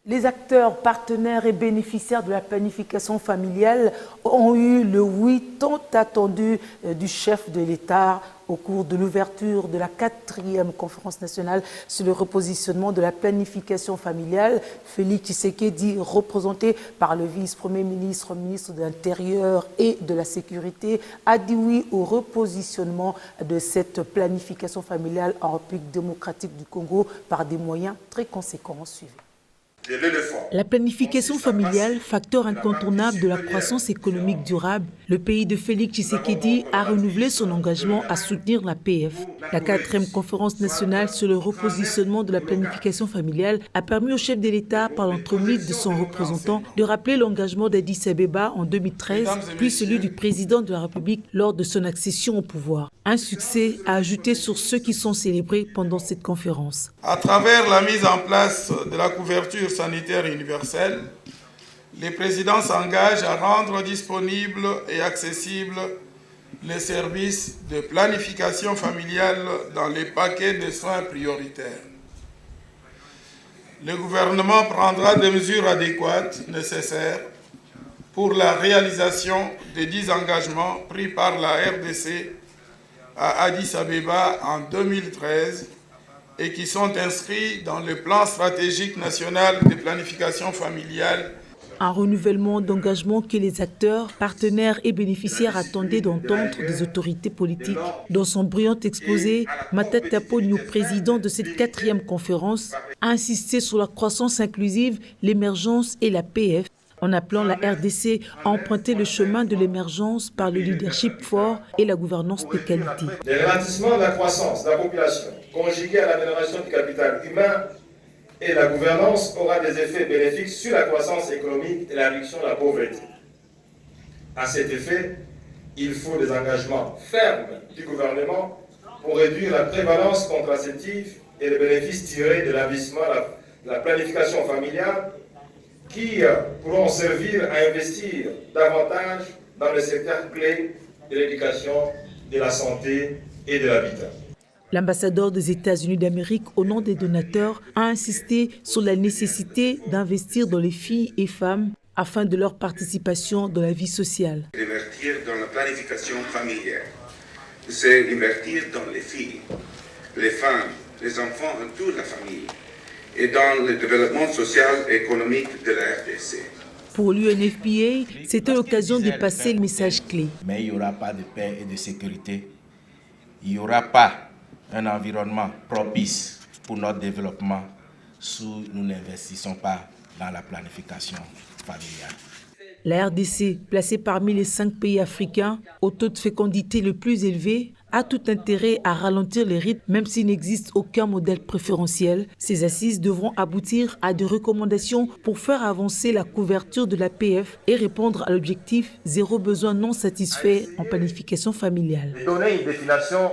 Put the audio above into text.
Les acteurs, partenaires et bénéficiaires de la planification familiale ont eu le oui tant attendu du chef de l'État au cours de l'ouverture de la 4e conférence nationale sur le repositionnement de la planification familiale. Félix Tshisekedi, représenté par le vice-premier ministre, ministre de l'Intérieur et de la Sécurité, a dit oui au repositionnement de cette planification familiale en République démocratique du Congo par des moyens très conséquents. Suivez. La planification familiale, facteur incontournable de la croissance économique durable, le pays de Félix Tshisekedi a renouvelé son engagement à soutenir la PF. La 4e conférence nationale sur le repositionnement de la planification familiale a permis au chef de l'État, par l'entremise de son représentant, de rappeler l'engagement d'Addis Abeba en 2013, puis celui du président de la République lors de son accession au pouvoir. Un succès à ajouter sur ceux qui sont célébrés pendant cette conférence. À travers la mise en place de la couverture sanitaire universelle, les présidents s'engagent à rendre disponibles et accessibles les services de planification familiale dans les paquets de soins prioritaires. Le gouvernement prendra des mesures adéquates nécessaires pour la réalisation des 10 engagements pris par la RDC à Addis Abeba en 2013 et qui sont inscrits dans le plan stratégique national de planification familiale. Un renouvellement d'engagement que les acteurs, partenaires et bénéficiaires attendaient d'entendre des autorités politiques. Dans son brillant exposé, Matata Ponyo, président de cette 4e conférence, a insisté sur la croissance inclusive, l'émergence et la PF, en appelant la RDC à emprunter le chemin de l'émergence par le leadership fort et la gouvernance de qualité. Le ralentissement de la croissance de la population, conjugué à l'amélioration du capital humain et la gouvernance, aura des effets bénéfiques sur la croissance économique et la réduction de la pauvreté. À cet effet, il faut des engagements fermes du gouvernement pour réduire la prévalence contraceptive et les bénéfices tirés de l'investissement de la planification familiale, qui pourront servir à investir davantage dans le secteur clé de l'éducation, de la santé et de l'habitat. L'ambassadeur des États-Unis d'Amérique, au nom des donateurs, a insisté sur la nécessité d'investir dans les filles et femmes afin de leur participation dans la vie sociale. Investir dans la planification familiale, c'est investir dans les filles, les femmes, les enfants et toute la famille, et dans le développement social et économique de la RDC. Pour l'UNFPA, c'était l'occasion de passer le message clé. Mais il n'y aura pas de paix et de sécurité. Il n'y aura pas un environnement propice pour notre développement si nous n'investissons pas dans la planification familiale. La RDC, placée parmi les 5 pays africains au taux de fécondité le plus élevé, a tout intérêt à ralentir les rythmes même s'il n'existe aucun modèle préférentiel. Ces assises devront aboutir à des recommandations pour faire avancer la couverture de la PF et répondre à l'objectif zéro besoin non satisfait en planification familiale. Donner une destination